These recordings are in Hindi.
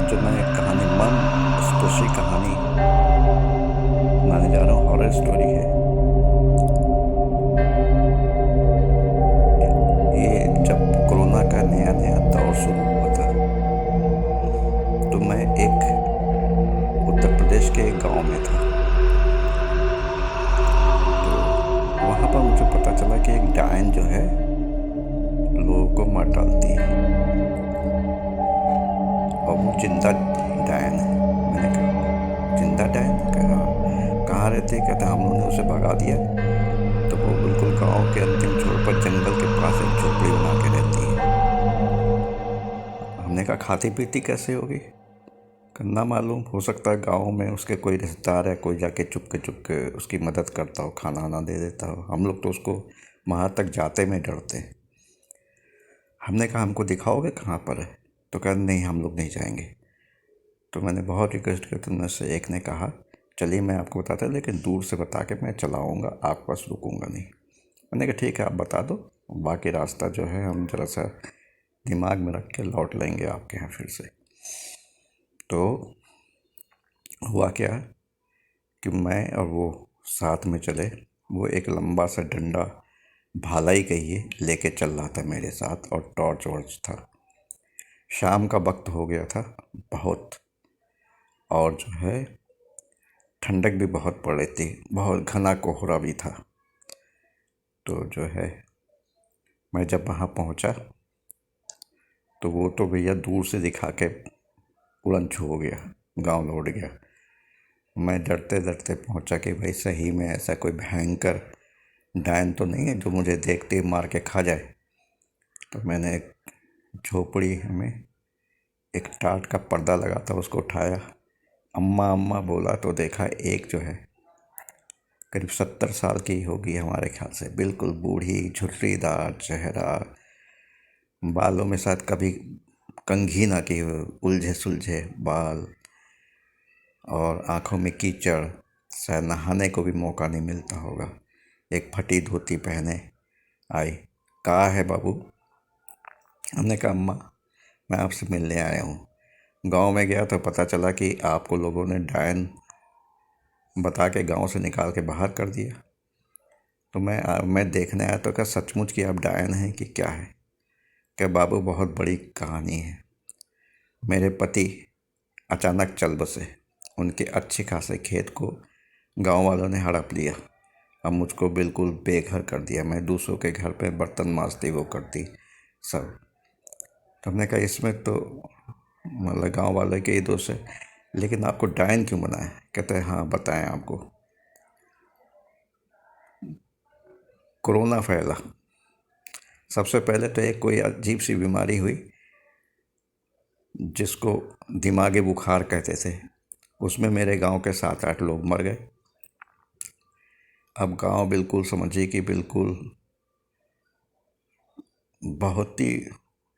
जो मैं कहानी मन स्पर्शी कहानी सुनाने जा रहा हूँ, हॉरर स्टोरी है। ये जब कोरोना का नया नया दौर शुरू हुआ था, तो मैं एक उत्तर प्रदेश के एक गांव में था। तो वहाँ पर मुझे पता चला कि एक डायन जो है लोगों को मार डालती है, और वो जिंदा डायन है। मैंने कहा जिंदा डायन? कहा कहाँ रहती है? कहता हम लोगों ने उसे भगा दिया। तो वो बिल्कुल गांव के अंतिम छोर पर जंगल के पास एक झोपड़ी बना के रहती है। हमने कहा खाती पीती कैसे होगी? करना मालूम, हो सकता है गांव में उसके कोई रिश्तेदार है, कोई जाके चुपके उसकी मदद करता हो, खाना वाना दे देता हो। हम लोग तो उसको वहाँ तक जाते में डरते। हमने कहा हमको दिखाओगे कहाँ पर है? तो कहा नहीं, हम लोग नहीं जाएंगे। तो मैंने बहुत रिक्वेस्ट किया, तो उनमें से एक ने कहा चलिए मैं आपको बताता हूँ, लेकिन दूर से बता के मैं चला आऊँगा, आपके पास रुकूंगा नहीं। मैंने कहा ठीक है, आप बता दो, बाकी रास्ता जो है हम जरा सा दिमाग में रख के लौट लेंगे आपके यहाँ फिर से। तो हुआ क्या कि मैं और वो साथ में चले। वो एक लंबा सा डंडा, भाला ही कहिए, लेके चल रहा था मेरे साथ, और टॉर्च वॉर्च था। शाम का वक्त हो गया था बहुत, और जो है ठंडक भी बहुत पड़ रही थी, बहुत घना कोहरा भी था। तो जो है मैं जब वहाँ पहुँचा तो वो तो भैया दूर से दिखा के उड़न छू हो गया, गांव लौट गया। मैं डरते डरते पहुंचा कि भाई सही में ऐसा कोई भयंकर डायन तो नहीं है जो मुझे देखते ही मार के खा जाए। तो मैंने एक झोपड़ी में एक टाट का पर्दा लगा था, उसको उठाया, अम्मा अम्मा बोला, तो देखा एक जो है करीब 70 साल की होगी हमारे ख्याल से, बिल्कुल बूढ़ी, झुर्रीदार चेहरा, बालों में शायद कभी कंघी ना की हो, उलझे सुलझे बाल, और आंखों में कीचड़, शायद नहाने को भी मौका नहीं मिलता होगा। एक फटी धोती पहने आई। कहा है बाबू? हमने कहा अम्मा मैं आपसे मिलने आया हूँ। गांव में गया तो पता चला कि आपको लोगों ने डायन बता के गांव से निकाल के बाहर कर दिया। तो मैं देखने आया। तो क्या सचमुच कि आप डायन हैं कि क्या है? क्या बाबू बहुत बड़ी कहानी है। मेरे पति अचानक चल बसे। उनके अच्छे खासे खेत को गांव वालों ने हड़प लिया। अब मुझको बिल्कुल बेघर कर दिया। मैं दूसरों के घर पे बर्तन मांजती, वो करती सब। तो हमने कहा इसमें तो मतलब गांव वाले के ही दोष है, लेकिन आपको डायन क्यों बनाया? कहते हैं हाँ बताएं आपको। कोरोना फैला। सबसे पहले तो एक कोई अजीब सी बीमारी हुई जिसको दिमागी बुखार कहते थे। उसमें मेरे गांव के 7-8 लोग मर गए। अब गांव बिल्कुल समझिए कि बिल्कुल बहुत ही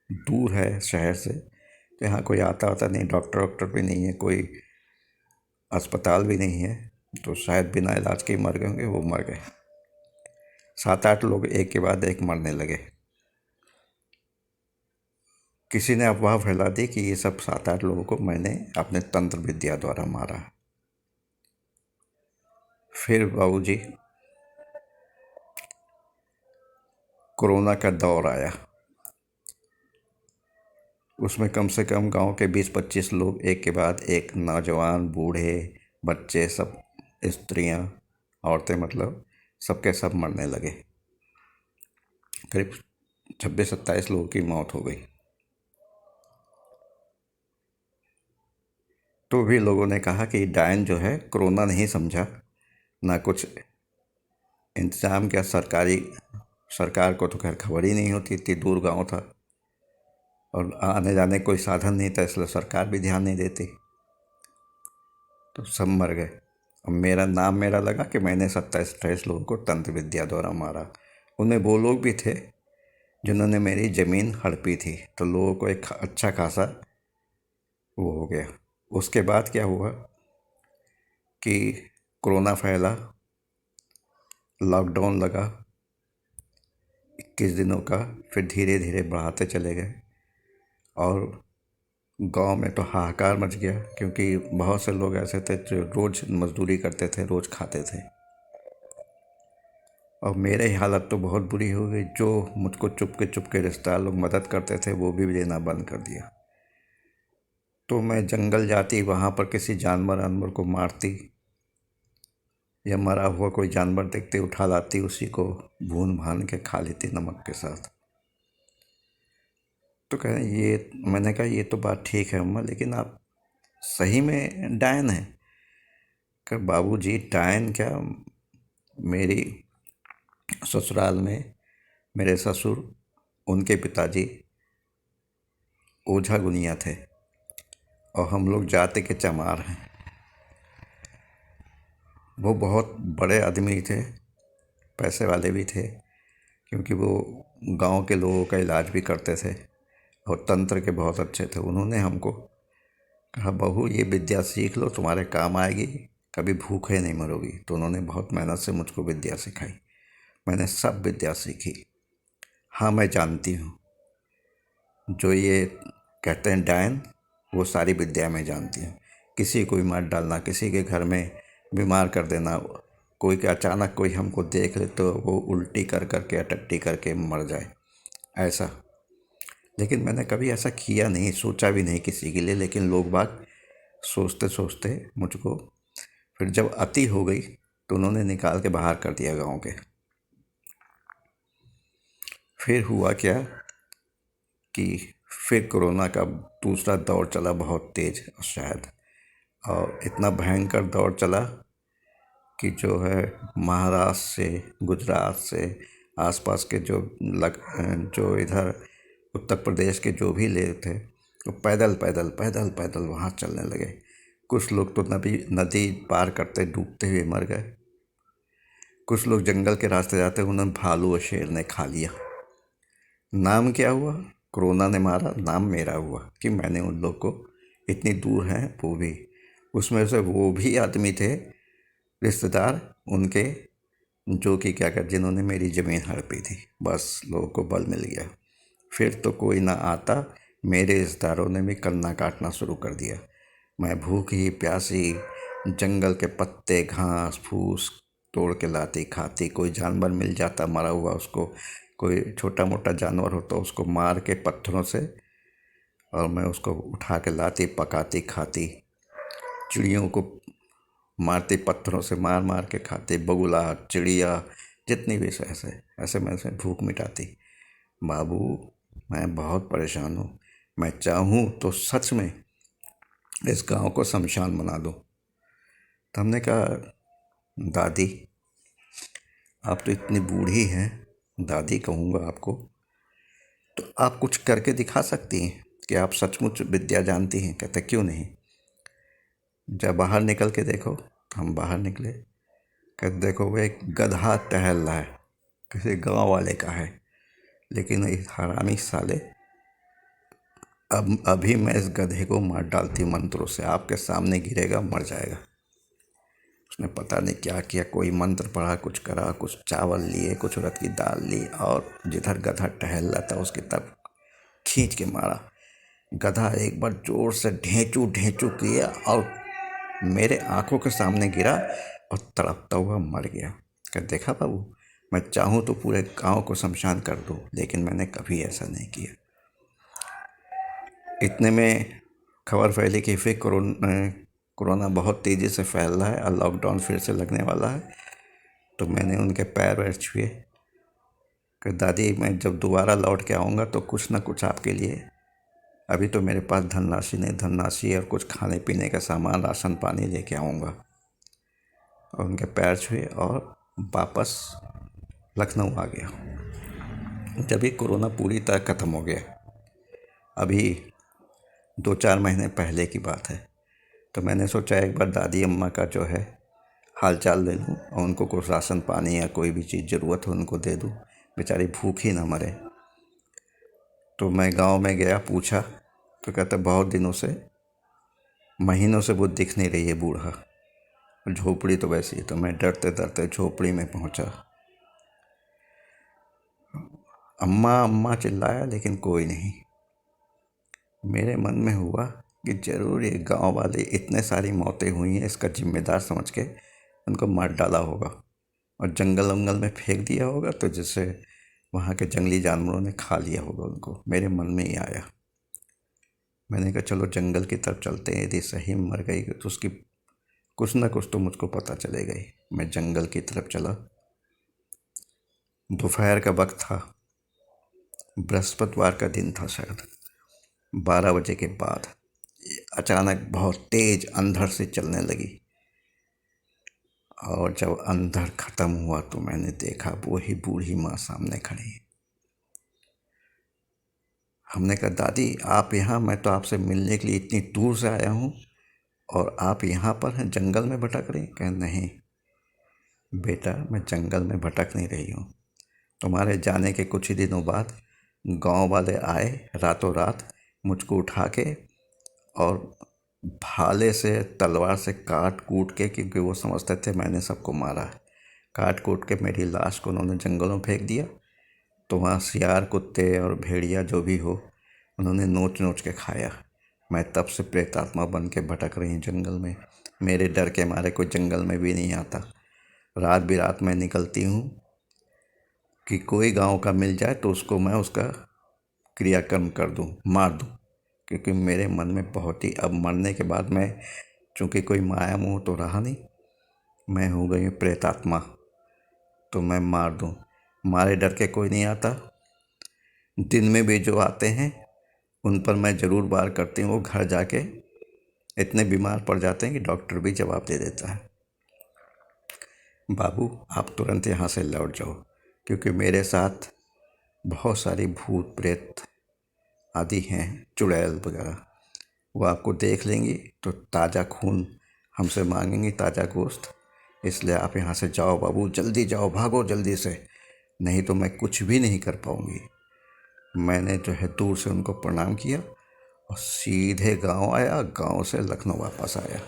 दूर है शहर से। तो यहाँ कोई आता नहीं, डॉक्टर वॉक्टर भी नहीं है, कोई अस्पताल भी नहीं है। तो शायद बिना इलाज के ही मर गए होंगे। वो मर गए 7-8 लोग, एक के बाद एक मरने लगे। किसी ने अफवाह फैला दी कि ये सब 7-8 लोगों को मैंने अपने तंत्र विद्या द्वारा मारा। फिर बाबूजी कोरोना का दौर आया। उसमें कम से कम गांव के 20-25 लोग एक के बाद एक, नौजवान, बूढ़े, बच्चे, सब, स्त्रियां, औरतें, मतलब सबके सब मरने लगे। करीब 26-27 लोगों की मौत हो गई। तो भी लोगों ने कहा कि डायन जो है कोरोना नहीं समझा, ना कुछ इंतजाम किया। सरकार को तो खैर खबर ही नहीं होती, इतनी दूर गांव था, और आने जाने कोई साधन नहीं था, इसलिए सरकार भी ध्यान नहीं देती। तो सब मर गए। अब मेरा लगा कि मैंने 27-28 लोगों को तंत्र विद्या द्वारा मारा। उनमें वो लोग भी थे जिन्होंने मेरी ज़मीन हड़पी थी। तो लोगों को एक अच्छा खासा वो हो गया। उसके बाद क्या हुआ कि कोरोना फैला, लॉकडाउन लगा 21 दिनों का, फिर धीरे धीरे बढ़ाते चले गए, और गांव में तो हाहाकार मच गया, क्योंकि बहुत से लोग ऐसे थे जो रोज़ मजदूरी करते थे, रोज़ खाते थे। और मेरे हालत तो बहुत बुरी हो गई। जो मुझको चुप के रिश्तेदार लोग मदद करते थे वो भी देना बंद कर दिया। तो मैं जंगल जाती, वहाँ पर किसी जानवर अनवर को मारती, या मरा हुआ कोई जानवर देखते उठा लाती, उसी को भून भान के खा लेती नमक के साथ। तो कह रहे ये, मैंने कहा ये तो बात ठीक है अम्मा, लेकिन आप सही में डायन हैं? कहा बाबूजी डायन क्या, मेरी ससुराल में मेरे ससुर, उनके पिताजी ओझा गुनिया थे, और हम लोग जाति के चमार हैं। वो बहुत बड़े आदमी थे, पैसे वाले भी थे, क्योंकि वो गांव के लोगों का इलाज भी करते थे और तंत्र के बहुत अच्छे थे। उन्होंने हमको कहा बहू ये विद्या सीख लो, तुम्हारे काम आएगी, कभी भूखे नहीं मरोगी। तो उन्होंने बहुत मेहनत से मुझको विद्या सिखाई। मैंने सब विद्या सीखी। हाँ, मैं जानती हूँ, जो ये कहते हैं डायन, वो सारी विद्या मैं जानती हूँ। किसी को भी मार डालना, किसी के घर में बीमार कर देना, कोई के अचानक कोई हमको देख ले तो वो उल्टी कर करके अटट्टी करके मर जाए, ऐसा। लेकिन मैंने कभी ऐसा किया नहीं, सोचा भी नहीं किसी के लिए। लेकिन लोग बाग सोचते सोचते मुझको, फिर जब अति हो गई तो उन्होंने निकाल के बाहर कर दिया गांव के। फिर हुआ क्या कि फिर कोरोना का दूसरा दौर चला, बहुत तेज शायद, और इतना भयंकर दौर चला कि जो है महाराष्ट्र से, गुजरात से, आसपास के जो इधर उत्तर प्रदेश के जो भी लोग थे, वो पैदल पैदल पैदल पैदल वहाँ चलने लगे। कुछ लोग तो नदी नदी पार करते डूबते हुए मर गए। कुछ लोग जंगल के रास्ते जाते, उन्हें भालू और शेर ने खा लिया। नाम क्या हुआ? कोरोना ने मारा, नाम मेरा हुआ कि मैंने उन लोग को, इतनी दूर हैं वो भी, उसमें से वो भी आदमी थे रिश्तेदार उनके, जो कि क्या कर, जिन्होंने मेरी ज़मीन हड़पी थी। बस लोगों को बल मिल गया। फिर तो कोई ना आता। मेरे रिश्तेदारों ने भी कन्ना काटना शुरू कर दिया। मैं भूखी प्यासी जंगल के पत्ते घास फूस तोड़ के लाती खाती। कोई जानवर मिल जाता मरा हुआ, उसको, कोई छोटा मोटा जानवर होता उसको मार के पत्थरों से, और मैं उसको उठा के लाती, पकाती खाती। चिड़ियों को मारती, पत्थरों से मार मार के खाती, बगुला चिड़िया जितनी भी ऐसे ऐसे मैं से भूख मिटाती। बाबू मैं बहुत परेशान हूँ, मैं चाहूँ तो सच में इस गांव को शमशान बना दूँ। तो हमने कहा दादी आप तो इतनी बूढ़ी हैं, दादी कहूँगा आपको, तो आप कुछ करके दिखा सकती हैं कि आप सचमुच विद्या जानती हैं? कहते क्यों नहीं, जब बाहर निकल के देखो। तो हम बाहर निकले। कहते देखो वो एक गधा टहल रहा है, किसी गांव वाले का है, लेकिन इस हरामी साले, अब अभी मैं इस गधे को मार डालती मंत्रों से, आपके सामने गिरेगा मर जाएगा। उसने पता नहीं क्या किया, कोई मंत्र पढ़ा, कुछ करा, कुछ चावल लिए, कुछ उड़द की दाल ली, और जिधर गधा टहल रहा था उसकी तरफ खींच के मारा। गधा एक बार जोर से ढेंचू ढेंचू किया और मेरे आंखों के सामने गिरा और तड़पता हुआ मर गया। क्या देखा बाबू, मैं चाहूँ तो पूरे गांव को शमशान कर दूँ, लेकिन मैंने कभी ऐसा नहीं किया। इतने में खबर फैली कि फिर कोरोना बहुत तेज़ी से फैल रहा है और लॉकडाउन फिर से लगने वाला है। तो मैंने उनके पैर वैर छुए कि दादी मैं जब दोबारा लौट के आऊँगा तो कुछ ना कुछ आपके लिए, अभी तो मेरे पास धनराशि नहीं, धनराशि और कुछ खाने पीने का सामान, राशन पानी लेके आऊँगा। और उनके पैर छुए और वापस लखनऊ आ गया। जब ही कोरोना पूरी तरह ख़त्म हो गया, अभी 2-4 महीने पहले की बात है, तो मैंने सोचा एक बार दादी अम्मा का जो है हाल चाल ले लूँ और उनको कुछ राशन पानी या कोई भी चीज़ ज़रूरत हो उनको दे दूँ, बेचारी भूखी ना मरे। तो मैं गांव में गया, पूछा तो कहते बहुत दिनों से, महीनों से वो दिख नहीं रही है बूढ़ा, झोपड़ी तो वैसी है। तो मैं डरते डरते झोपड़ी में पहुंचा। अम्मा अम्मा चिल्लाया लेकिन कोई नहीं। मेरे मन में हुआ कि ज़रूर ये गांव वाले इतने सारी मौतें हुई हैं इसका जिम्मेदार समझ के उनको मार डाला होगा और जंगल वंगल में फेंक दिया होगा, तो जिससे वहाँ के जंगली जानवरों ने खा लिया होगा उनको। मेरे मन में ही आया। मैंने कहा चलो जंगल की तरफ चलते हैं, यदि सही में मर गई तो उसकी कुछ ना कुछ तो मुझको पता चलेगा ही। मैं जंगल की तरफ चला। दोपहर का वक्त था, बृहस्पतिवार का दिन था शायद। 12 बजे के बाद अचानक बहुत तेज अंधड़ से चलने लगी, और जब अंधड़ खत्म हुआ तो मैंने देखा वही बूढ़ी माँ सामने खड़ी। हमने कहा दादी आप यहाँ, मैं तो आपसे मिलने के लिए इतनी दूर से आया हूँ और आप यहाँ पर हैं, जंगल में भटक रही? कहे नहीं बेटा, मैं जंगल में भटक नहीं रही हूँ। तुम्हारे जाने के कुछ ही दिनों बाद गांव वाले आए रातों रात, मुझको उठा के और भाले से तलवार से काट कूट के, क्योंकि वो समझते थे मैंने सबको मारा है, काट कूट के मेरी लाश को उन्होंने जंगलों में फेंक दिया। तो वहाँ सियार कुत्ते और भेड़िया जो भी हो, उन्होंने नोच नोच के खाया। मैं तब से प्रेतात्मा बन के भटक रही हूँ जंगल में। मेरे डर के मारे कोई जंगल में भी नहीं आता। रात बिरात मैं निकलती हूँ कि कोई गांव का मिल जाए तो उसको मैं उसका क्रियाक्रम कर दूं, मार दूं, क्योंकि मेरे मन में बहुत ही, अब मरने के बाद मैं, चूँकि कोई माया मोह तो रहा नहीं, मैं हो गई प्रेतात्मा, तो मैं मार दूं। मारे डर के कोई नहीं आता। दिन में भी जो आते हैं उन पर मैं ज़रूर वार करती हूँ। वो घर जाके इतने बीमार पड़ जाते हैं कि डॉक्टर भी जवाब दे देता है, बाबू आप तुरंत यहाँ से लौट जाओ, क्योंकि मेरे साथ बहुत सारी भूत प्रेत आदि हैं, चुड़ैल वगैरह। वो आपको देख लेंगी तो ताज़ा खून हमसे मांगेंगी, ताज़ा गोश्त। इसलिए आप यहाँ से जाओ बाबू, जल्दी जाओ, भागो जल्दी से, नहीं तो मैं कुछ भी नहीं कर पाऊँगी। मैंने जो है दूर से उनको प्रणाम किया और सीधे गांव आया, गांव से लखनऊ वापस आया।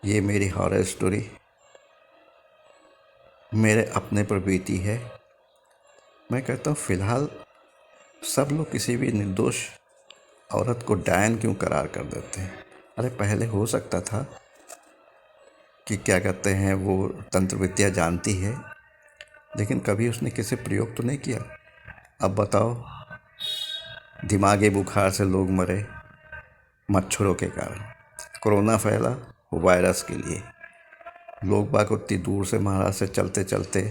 ये मेरी हॉरर स्टोरी मेरे अपने पर बीती है। मैं कहता हूँ फ़िलहाल सब लोग किसी भी निर्दोष औरत को डायन क्यों करार कर देते हैं? अरे पहले हो सकता था कि क्या कहते हैं वो तंत्र विद्या जानती है, लेकिन कभी उसने किसी प्रयोग तो नहीं किया। अब बताओ, दिमागी बुखार से लोग मरे मच्छरों के कारण, कोरोना फैला वायरस के लिए, लोग बाग उतनी दूर से महाराष्ट्र से चलते चलते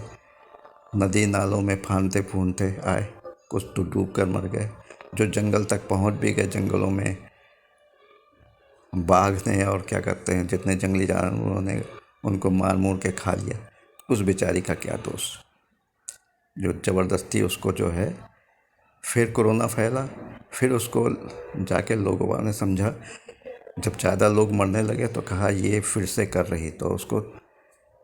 नदी नालों में फांदते फूंदते आए, कुछ तो डूब कर मर गए। जो जंगल तक पहुंच भी गए, जंगलों में बाघ ने और क्या कहते हैं जितने जंगली जानवरों ने उनको मार मूर के खा लिया। उस बेचारी का क्या दोष, जो ज़बरदस्ती उसको जो है, फिर कोरोना फैला, फिर उसको जाके लोगों ने समझा, जब ज़्यादा लोग मरने लगे तो कहा ये फिर से कर रही, तो उसको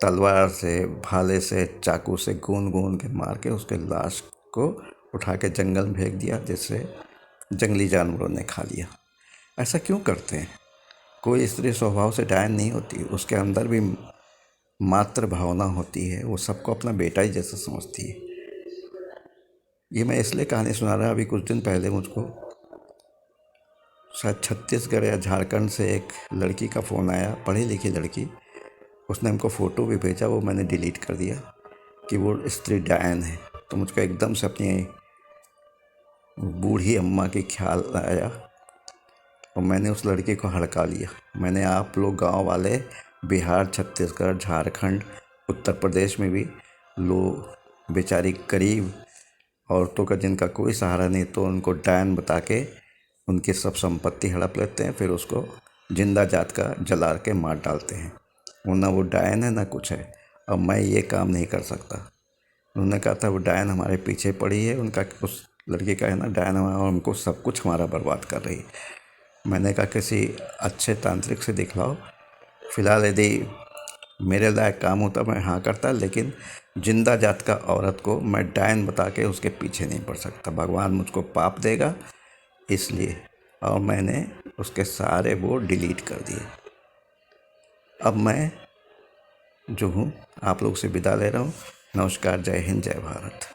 तलवार से, भाले से, चाकू से गूंद गूंद के मार के उसके लाश को उठा के जंगल में फेंक दिया, जिससे जंगली जानवरों ने खा लिया। ऐसा क्यों करते हैं? कोई स्त्री स्वभाव से डायन नहीं होती, उसके अंदर भी मातृ भावना होती है, वो सबको अपना बेटा ही जैसा समझती है। ये मैं इसलिए कहानी सुना रहा, अभी कुछ दिन पहले मुझको शायद छत्तीसगढ़ या झारखंड से एक लड़की का फ़ोन आया, पढ़ी लिखी लड़की। उसने हमको फ़ोटो भी भेजा, वो मैंने डिलीट कर दिया कि वो स्त्री डायन है। तो मुझको एकदम से अपनी बूढ़ी अम्मा की ख्याल आया और मैंने उस लड़की को हड़का लिया। मैंने आप लोग गांव वाले बिहार, छत्तीसगढ़, झारखंड, उत्तर प्रदेश में भी लोग बेचारी गरीब औरतों का जिनका कोई सहारा नहीं, तो उनको डायन बता के उनकी सब संपत्ति हड़प लेते हैं, फिर उसको जिंदा जात का जला के मार डालते हैं। वो ना वो डायन है ना कुछ है। अब मैं ये काम नहीं कर सकता। उन्होंने कहा था वो डायन हमारे पीछे पड़ी है, उनका उस लड़की का है ना डायन हमारा, और उनको सब कुछ हमारा बर्बाद कर रही है। मैंने कहा किसी अच्छे तांत्रिक से दिखलाओ। फ़िलहाल यदि मेरे लायक काम होता मैं हाँ करता, लेकिन जिंदा जात का औरत को मैं डायन बता के उसके पीछे नहीं पड़ सकता, भगवान मुझको पाप देगा इसलिए। और मैंने उसके सारे वो डिलीट कर दिए। अब मैं जो हूँ आप लोग से विदा ले रहा हूँ। नमस्कार, जय हिंद, जय भारत।